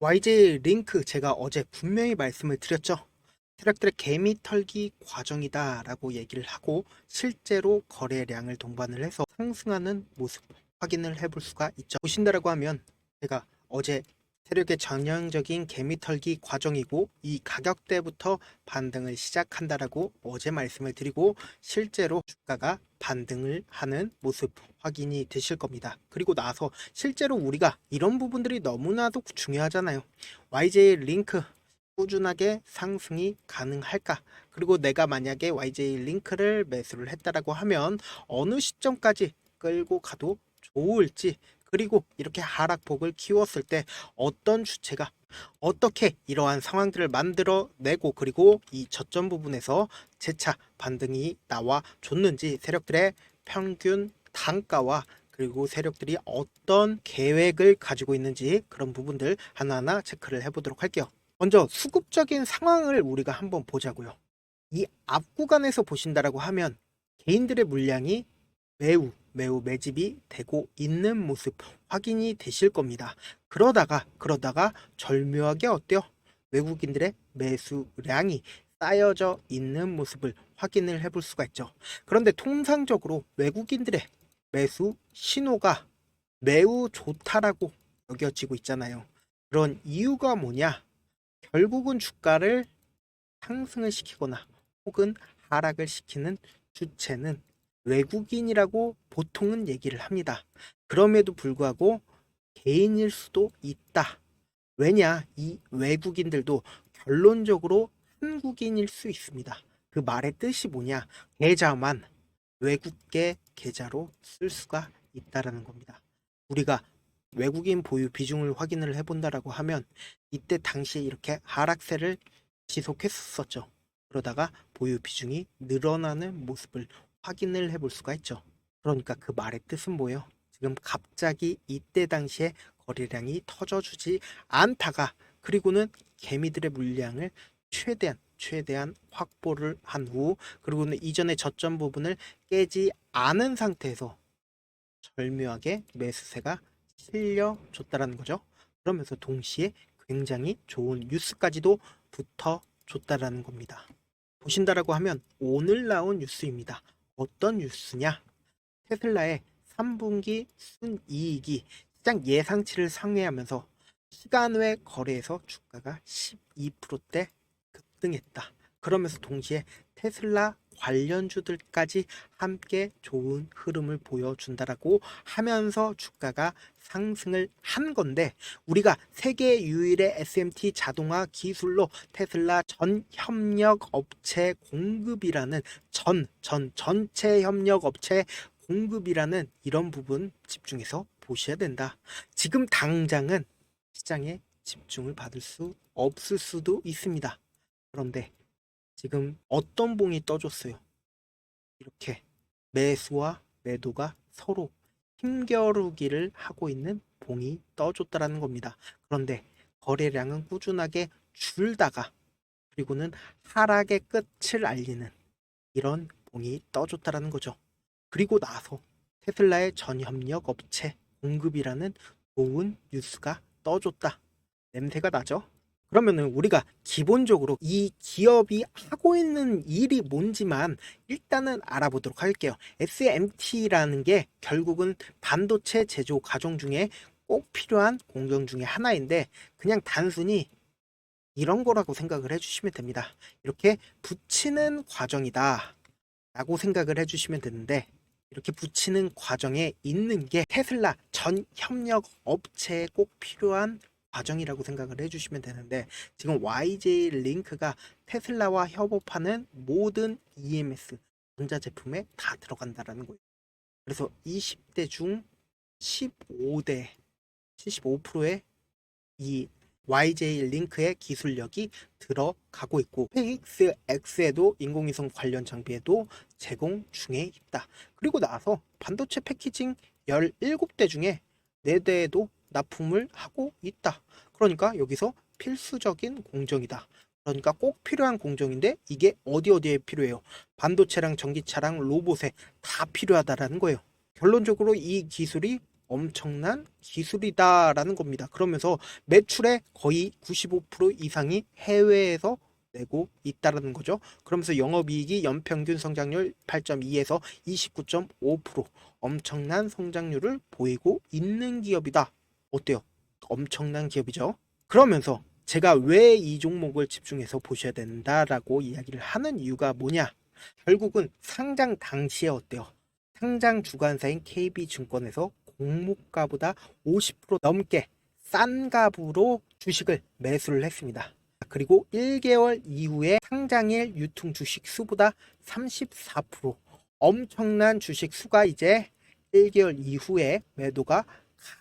YJ 링크 제가 어제 분명히 말씀을 드렸죠. 세력들의 개미 털기 과정이다 라고 얘기를 하고 실제로 거래량을 동반을 해서 상승하는 모습 확인을 해볼 수가 있죠. 보신다라고 하면 제가 어제 세력의 전형적인 개미 털기 과정이고 이 가격대부터 반등을 시작한다라고 어제 말씀을 드리고 실제로 주가가 반등을 하는 모습 확인이 되실 겁니다. 그리고 나서 실제로 우리가 이런 부분들이 너무나도 중요하잖아요. YJ 링크 꾸준하게 상승이 가능할까? 그리고 내가 만약에 YJ 링크를 매수를 했다라고 하면 어느 시점까지 끌고 가도 좋을지, 그리고 이렇게 하락폭을 키웠을 때 어떤 주체가 어떻게 이러한 상황들을 만들어내고 그리고 이 저점 부분에서 재차 반등이 나와 줬는지 세력들의 평균 단가와 그리고 세력들이 어떤 계획을 가지고 있는지 그런 부분들 하나하나 체크를 해보도록 할게요. 먼저 수급적인 상황을 우리가 한번 보자고요. 이 앞 구간에서 보신다라고 하면 개인들의 물량이 매우 매집이 되고 있는 모습 확인이 되실 겁니다. 그러다가 절묘하게 어때요? 외국인들의 매수량이 쌓여져 있는 모습을 확인을 해볼 수가 있죠. 그런데 통상적으로 외국인들의 매수 신호가 매우 좋다라고 여겨지고 있잖아요. 그런 이유가 뭐냐? 결국은 주가를 상승을 시키거나 혹은 하락을 시키는 주체는 외국인이라고 보통은 얘기를 합니다. 그럼에도 불구하고 개인일 수도 있다. 왜냐? 이 외국인들도 결론적으로 한국인일 수 있습니다. 그 말의 뜻이 뭐냐? 계좌만 외국계 계좌로 쓸 수가 있다라는 겁니다. 우리가 외국인 보유 비중을 확인을 해본다라고 하면 이때 당시에 이렇게 하락세를 지속했었죠. 그러다가 보유 비중이 늘어나는 모습을 확인을 해볼 수가 있죠. 그러니까 그 말의 뜻은 뭐예요? 지금 갑자기 이때 당시에 거래량이 터져주지 않다가 그리고는 개미들의 물량을 최대한 확보를 한 후 그리고는 이전의 저점 부분을 깨지 않은 상태에서 절묘하게 매수세가 실려줬다라는 거죠. 그러면서 동시에 굉장히 좋은 뉴스까지도 붙어줬다라는 겁니다. 보신다라고 하면 오늘 나온 뉴스입니다. 어떤 뉴스냐? 테슬라의 3분기 순이익이 시장 예상치를 상회하면서 시간 외 거래에서 주가가 12%대 급등했다. 그러면서 동시에 테슬라 관련주들까지 함께 좋은 흐름을 보여준다라고 하면서 주가가 상승을 한 건데 우리가 세계 유일의 SMT 자동화 기술로 테슬라 전 협력 업체 공급이라는 전체 협력 업체 공급이라는 이런 부분 집중해서 보셔야 된다. 지금 당장은 시장에 집중을 받을 수 없을 수도 있습니다. 그런데 지금 어떤 봉이 떠줬어요? 이렇게 매수와 매도가 서로 힘겨루기를 하고 있는 봉이 떠줬다라는 겁니다. 그런데 거래량은 꾸준하게 줄다가 그리고는 하락의 끝을 알리는 이런 봉이 떠줬다라는 거죠. 그리고 나서 테슬라의 전협력 업체 공급이라는 좋은 뉴스가 떠줬다. 냄새가 나죠? 그러면은 우리가 기본적으로 이 기업이 하고 있는 일이 뭔지만 일단은 알아보도록 할게요. SMT라는 게 결국은 반도체 제조 과정 중에 꼭 필요한 공정 중에 하나인데 그냥 단순히 이런 거라고 생각을 해주시면 됩니다. 이렇게 붙이는 과정이다 라고 생각을 해주시면 되는데 이렇게 붙이는 과정에 있는 게 테슬라 전 협력 업체에 꼭 필요한 과정이라고 생각을 해주시면 되는데 지금 YJ 링크가 테슬라와 협업하는 모든 EMS 전자제품에 다 들어간다라는 거예요. 그래서 20대 중 15대 75%의 이 YJ 링크의 기술력이 들어가고 있고 스페이스X에도 인공위성 관련 장비에도 제공 중에 있다. 그리고 나서 반도체 패키징 17대 중에 4대에도 납품을 하고 있다. 그러니까 여기서 필수적인 공정이다. 그러니까 꼭 필요한 공정인데 이게 어디에 필요해요? 반도체랑 전기차랑 로봇에 다 필요하다라는 거예요. 결론적으로 이 기술이 엄청난 기술이다라는 겁니다. 그러면서 매출의 거의 95% 이상이 해외에서 내고 있다라는 거죠. 그러면서 영업이익이 연평균 성장률 8.2에서 29.5% 엄청난 성장률을 보이고 있는 기업이다. 어때요? 엄청난 기업이죠. 그러면서 제가 왜 이 종목을 집중해서 보셔야 된다라고 이야기를 하는 이유가 뭐냐? 결국은 상장 당시에 어때요? 상장 주관사인 KB증권에서 공모가보다 50% 넘게 싼 값으로 주식을 매수를 했습니다. 그리고 1개월 이후에 상장일 유통 주식 수보다 34% 엄청난 주식 수가 이제 1개월 이후에 매도가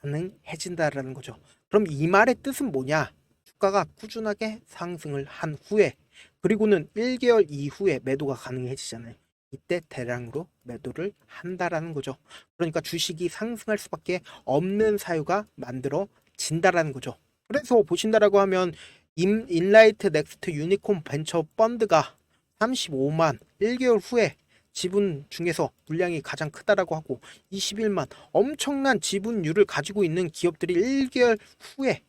가능해진다라는 거죠. 그럼 이 말의 뜻은 뭐냐? 주가가 꾸준하게 상승을 한 후에 그리고는 1개월 이후에 매도가 가능해지잖아요. 이때 대량으로 매도를 한다라는 거죠. 그러니까 주식이 상승할 수밖에 없는 사유가 만들어진다라는 거죠. 그래서 보신다라고 하면 인라이트 넥스트 유니콘 벤처 펀드가 35만 1개월 후에 지분 중에서 물량이 가장 크다라고 하고 21만 엄청난 지분율을 가지고 있는 기업들이 1개월 후에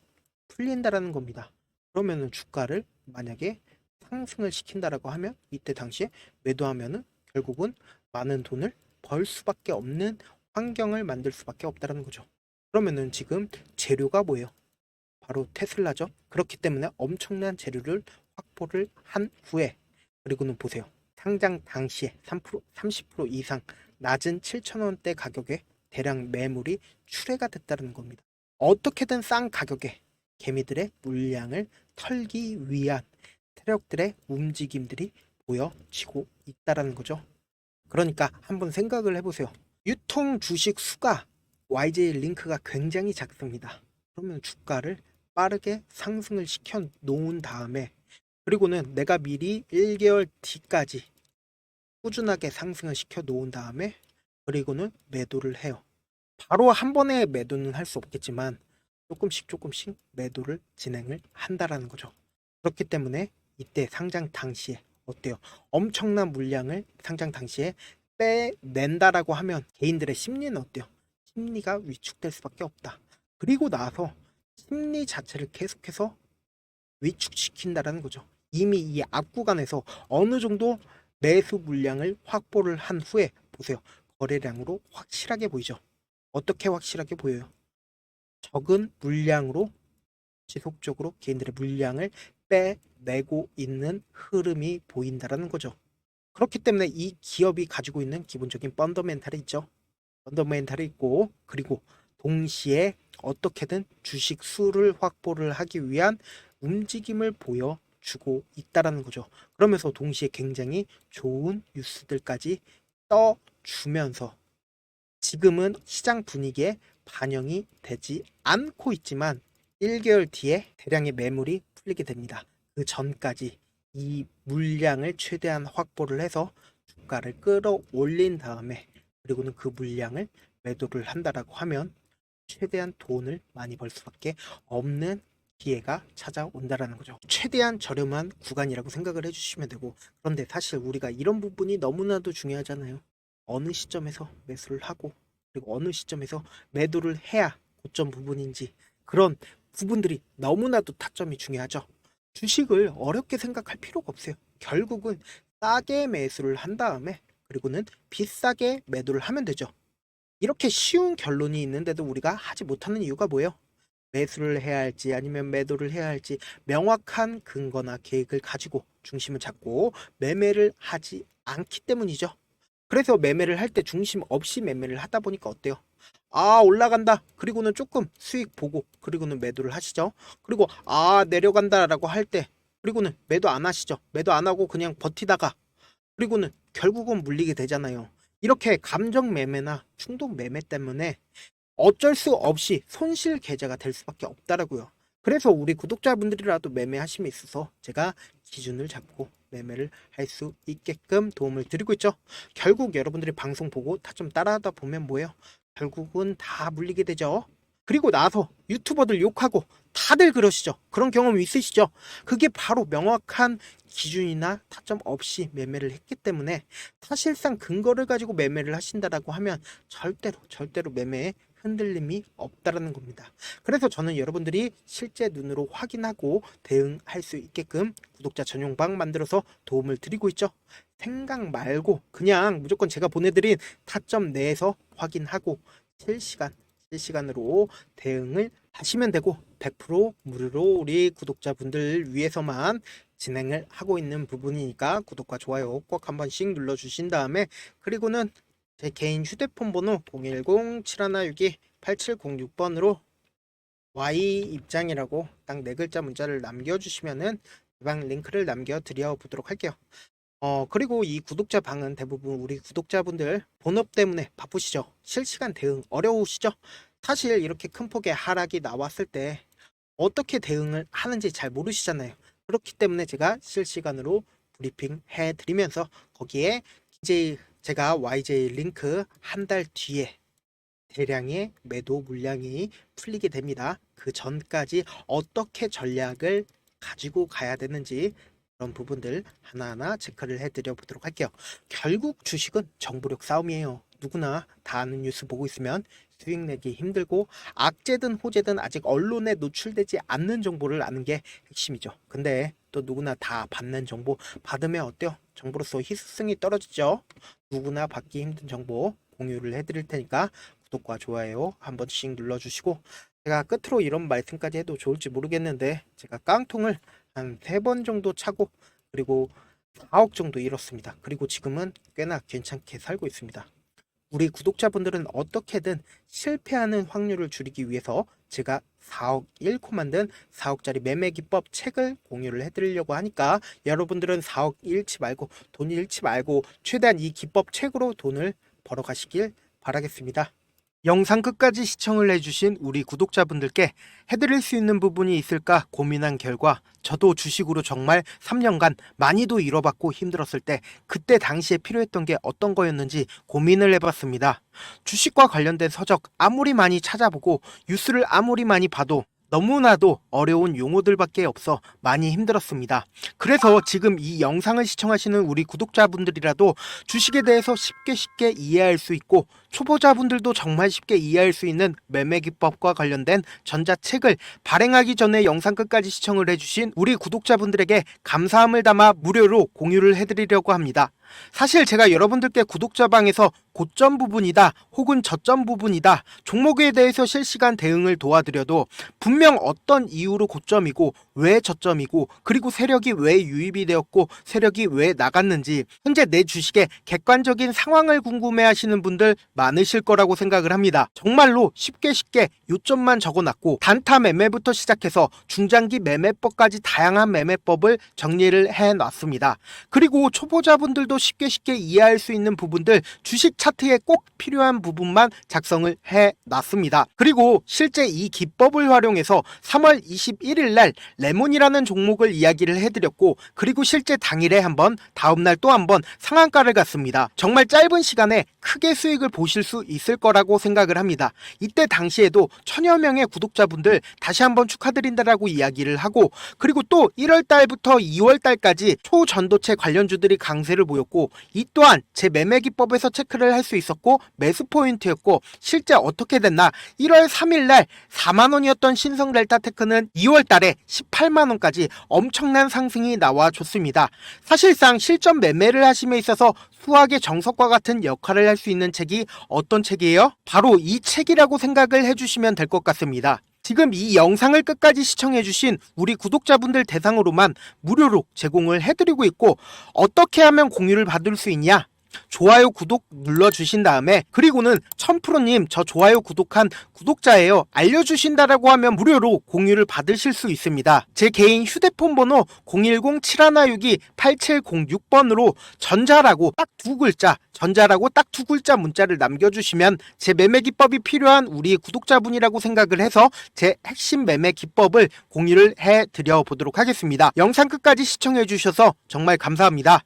풀린다라는 겁니다. 그러면은 주가를 만약에 상승을 시킨다라고 하면 이때 당시에 매도하면은 결국은 많은 돈을 벌 수밖에 없는 환경을 만들 수밖에 없다라는 거죠. 그러면은 지금 재료가 뭐예요? 바로 테슬라죠. 그렇기 때문에 엄청난 재료를 확보를 한 후에 그리고는 보세요. 상장 당시에 3%, 30% 이상 낮은 7,000원대 가격에 대량 매물이 출회가 됐다는 겁니다. 어떻게든 싼 가격에 개미들의 물량을 털기 위한 세력들의 움직임들이 보여지고 있다는 거죠. 그러니까 한번 생각을 해보세요. 유통 주식 수가 YJ 링크가 굉장히 작습니다. 그러면 주가를 빠르게 상승을 시켜 놓은 다음에 그리고는 내가 미리 1개월 뒤까지 꾸준하게 상승을 시켜 놓은 다음에 그리고는 매도를 해요. 바로 한 번에 매도는 할 수 없겠지만 조금씩 매도를 진행을 한다라는 거죠. 그렇기 때문에 이때 상장 당시에 어때요? 엄청난 물량을 상장 당시에 빼낸다라고 하면 개인들의 심리는 어때요? 심리가 위축될 수밖에 없다. 그리고 나서 심리 자체를 계속해서 위축시킨다라는 거죠. 이미 이 앞구간에서 어느 정도 매수 물량을 확보를 한 후에 보세요. 거래량으로 확실하게 보이죠. 어떻게 확실하게 보여요? 적은 물량으로 지속적으로 개인들의 물량을 빼내고 있는 흐름이 보인다라는 거죠. 그렇기 때문에 이 기업이 가지고 있는 기본적인 펀더멘탈이 있죠. 펀더멘탈이 있고 그리고 동시에 어떻게든 주식 수를 확보를 하기 위한 움직임을 보여주고 있다라는 거죠. 그러면서 동시에 굉장히 좋은 뉴스들까지 떠주면서 지금은 시장 분위기에 반영이 되지 않고 있지만 1개월 뒤에 대량의 매물이 풀리게 됩니다. 그 전까지 이 물량을 최대한 확보를 해서 주가를 끌어올린 다음에 그리고는 그 물량을 매도를 한다라고 하면 최대한 돈을 많이 벌 수밖에 없는 기회가 찾아온다라는 거죠. 최대한 저렴한 구간이라고 생각을 해주시면 되고 그런데 사실 우리가 이런 부분이 너무나도 중요하잖아요. 어느 시점에서 매수를 하고 그리고 어느 시점에서 매도를 해야 고점 부분인지 그런 부분들이 너무나도 타점이 중요하죠. 주식을 어렵게 생각할 필요가 없어요. 결국은 싸게 매수를 한 다음에 그리고는 비싸게 매도를 하면 되죠. 이렇게 쉬운 결론이 있는데도 우리가 하지 못하는 이유가 뭐예요? 매수를 해야 할지 아니면 매도를 해야 할지 명확한 근거나 계획을 가지고 중심을 잡고 매매를 하지 않기 때문이죠. 그래서 매매를 할 때 중심 없이 매매를 하다 보니까 어때요? 아, 올라간다. 그리고는 조금 수익 보고 그리고는 매도를 하시죠. 그리고 아, 내려간다라고 할 때 그리고는 매도 안 하시죠. 매도 안 하고 그냥 버티다가 그리고는 결국은 물리게 되잖아요. 이렇게 감정 매매나 충동 매매 때문에 어쩔 수 없이 손실 계좌가 될 수밖에 없다라고요. 그래서 우리 구독자분들이라도 매매하심에 있어서 제가 기준을 잡고 매매를 할 수 있게끔 도움을 드리고 있죠. 결국 여러분들이 방송 보고 타점 따라하다 보면 뭐예요? 결국은 다 물리게 되죠. 그리고 나서 유튜버들 욕하고 다들 그러시죠. 그런 경험 있으시죠? 그게 바로 명확한 기준이나 타점 없이 매매를 했기 때문에 사실상 근거를 가지고 매매를 하신다라고 하면 절대로 매매에 흔들림이 없다라는 겁니다. 그래서 저는 여러분들이 실제 눈으로 확인하고 대응할 수 있게끔 구독자 전용방 만들어서 도움을 드리고 있죠. 생각 말고 그냥 무조건 제가 보내드린 타점 내에서 확인하고 실시간으로 대응을 하시면 되고 100% 무료로 우리 구독자분들 위해서만 진행을 하고 있는 부분이니까 구독과 좋아요 꼭 한 번씩 눌러주신 다음에, 그리고는 제 개인 휴대폰 번호 010-7162-8706번으로 Y 입장이라고 딱 4글자 문자를 남겨주시면은 방 링크를 남겨드려 보도록 할게요. 그리고 이 구독자 방은 대부분 우리 구독자분들 본업 때문에 바쁘시죠? 실시간 대응 어려우시죠? 사실 이렇게 큰 폭의 하락이 나왔을 때 어떻게 대응을 하는지 잘 모르시잖아요. 그렇기 때문에 제가 실시간으로 브리핑 해드리면서 거기에 이제 제가 YJ 링크 한 달 뒤에 대량의 매도 물량이 풀리게 됩니다. 그 전까지 어떻게 전략을 가지고 가야 되는지 그런 부분들 하나하나 체크를 해드려 보도록 할게요. 결국 주식은 정보력 싸움이에요. 누구나 다 아는 뉴스 보고 있으면 수익 내기 힘들고 악재든 호재든 아직 언론에 노출되지 않는 정보를 아는 게 핵심이죠. 근데 또 누구나 다 받는 정보 받으면 어때요? 정보로서 희소성이 떨어지죠. 누구나 받기 힘든 정보 공유를 해드릴 테니까 구독과 좋아요 한 번씩 눌러주시고, 제가 끝으로 이런 말씀까지 해도 좋을지 모르겠는데 제가 깡통을 한 3번 정도 차고 그리고 4억 정도 잃었습니다. 그리고 지금은 꽤나 괜찮게 살고 있습니다. 우리 구독자분들은 어떻게든 실패하는 확률을 줄이기 위해서 제가 4억 잃고 만든 4억짜리 매매 기법 책을 공유를 해드리려고 하니까 여러분들은 4억 잃지 말고 돈 잃지 말고 최대한 이 기법 책으로 돈을 벌어 가시길 바라겠습니다. 영상 끝까지 시청을 해주신 우리 구독자분들께 해드릴 수 있는 부분이 있을까 고민한 결과 저도 주식으로 정말 3년간 많이도 잃어봤고 힘들었을 때 그때 당시에 필요했던 게 어떤 거였는지 고민을 해봤습니다. 주식과 관련된 서적 아무리 많이 찾아보고 뉴스를 아무리 많이 봐도 너무나도 어려운 용어들밖에 없어 많이 힘들었습니다. 그래서 지금 이 영상을 시청하시는 우리 구독자분들이라도 주식에 대해서 쉽게 이해할 수 있고 초보자분들도 정말 쉽게 이해할 수 있는 매매 기법과 관련된 전자책을 발행하기 전에 영상 끝까지 시청을 해주신 우리 구독자분들에게 감사함을 담아 무료로 공유를 해드리려고 합니다. 사실 제가 여러분들께 구독자방에서 고점 부분이다 혹은 저점 부분이다 종목에 대해서 실시간 대응을 도와드려도 분명 어떤 이유로 고점이고 왜 저점이고 그리고 세력이 왜 유입이 되었고 세력이 왜 나갔는지 현재 내 주식의 객관적인 상황을 궁금해 하시는 분들 많으실 거라고 생각을 합니다. 정말로 쉽게 요점만 적어놨고 단타 매매부터 시작해서 중장기 매매법까지 다양한 매매법을 정리를 해놨습니다. 그리고 초보자분들도 쉽게 이해할 수 있는 부분들 주식 차트에 꼭 필요한 부분만 작성을 해놨습니다. 그리고 실제 이 기법을 활용해서 3월 21일 날 레몬이라는 종목을 이야기를 해드렸고 그리고 실제 당일에 한번 다음날 또 한번 상한가를 갔습니다. 정말 짧은 시간에 크게 수익을 보실 수 있을 거라고 생각을 합니다. 이때 당시에도 1000여 명의 구독자분들 다시 한번 축하드린다라고 이야기를 하고 그리고 또 1월 달부터 2월 달까지 초전도체 관련주들이 강세를 보였고 이 또한 제 매매 기법에서 체크를 할 수 있었고 매수 포인트였고 실제 어떻게 됐나 1월 3일 날 4만원이었던 신성델타테크는 2월 달에 18만원까지 엄청난 상승이 나와줬습니다. 사실상 실전 매매를 하심에 있어서 수학의 정석과 같은 역할을 할 수 있는 책이 어떤 책이에요? 바로 이 책이라고 생각을 해주시면 될 것 같습니다. 지금 이 영상을 끝까지 시청해주신 우리 구독자분들 대상으로만 무료로 제공을 해드리고 있고 어떻게 하면 공유를 받을 수 있냐? 좋아요 구독 눌러주신 다음에 그리고는 1000%님 저 좋아요 구독한 구독자예요 알려주신다라고 하면 무료로 공유를 받으실 수 있습니다. 제 개인 휴대폰 번호 010-7162-8706번으로 전자라고 딱 2글자 전자라고 딱 2글자 문자를 남겨주시면 제 매매 기법이 필요한 우리 구독자분이라고 생각을 해서 제 핵심 매매 기법을 공유를 해드려 보도록 하겠습니다. 영상 끝까지 시청해 주셔서 정말 감사합니다.